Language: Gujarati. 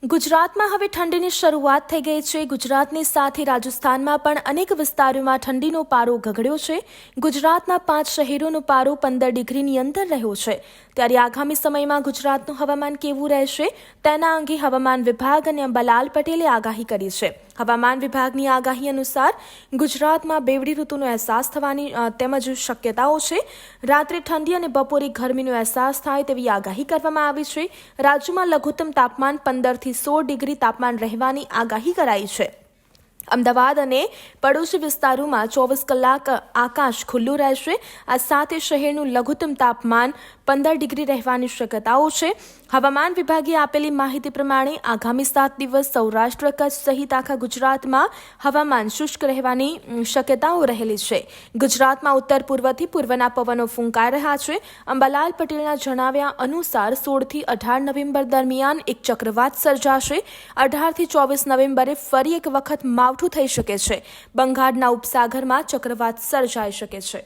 ગુજરાતમાં હવે ઠંડીની શરૂઆત થઈ ગઈ છે। ગુજરાતની સાથે રાજસ્થાનમાં પણ અનેક વિસ્તારોમાં ઠંડીનો પારો ગગડ્યો છે। ગુજરાતના 5 શહેરોનો પારો 15 ડિગ્રીની અંદર રહ્યો છે। ત્યારે આગામી સમયમાં ગુજરાતનું હવામાન કેવું રહેશે તેના અંગે હવામાન વિભાગ અને અંબાલાલ પટેલે આગાહી કરી છે। હવામાન વિભાગની આગાહી અનુસાર ગુજરાતમાં બેવડી ઋતુનો અહેસાસ થવાની તેમજ શક્યતાઓ છે। રાત્રે ઠંડી અને બપોરે ગરમીનો અહેસાસ થાય તેવી આગાહી કરવામાં આવી છે। રાજ્યમાં લઘુત્તમ તાપમાન 15 થી 16 ડિગ્રી તાપમાન રહેવાની આગાહી કરાઈ છે। અમદાવાદ અને પડોશી વિસ્તારોમાં 24 કલાક આકાશ ખુલ્લું રહેશે। આ સાથે શહેરનું લઘુત્તમ તાપમાન 15 ડિગ્રી રહેવાની શક્યતાઓ છે। હવામાન વિભાગે આપેલી માહિતી પ્રમાણે આગામી 7 દિવસ સૌરાષ્ટ્ર કચ્છ સહિત આખા ગુજરાતમાં હવામાન શુષ્ક રહેવાની શક્યતાઓ રહેલી છે। ગુજરાતમાં ઉત્તર પૂર્વથી પૂર્વના પવનો ફૂંકાઈ રહ્યા છે। અંબાલાલ પટેલના જણાવ્યા અનુસાર 16 થી 18 નવેમ્બર દરમિયાન એક ચક્રવાત સર્જાશે। 18 થી 24 નવેમ્બરે ફરી એક વખત માવઠું થઈ શકે છે। બંગાળના ઉપસાગરમાં ચક્રવાત સર્જાઈ શકે છે।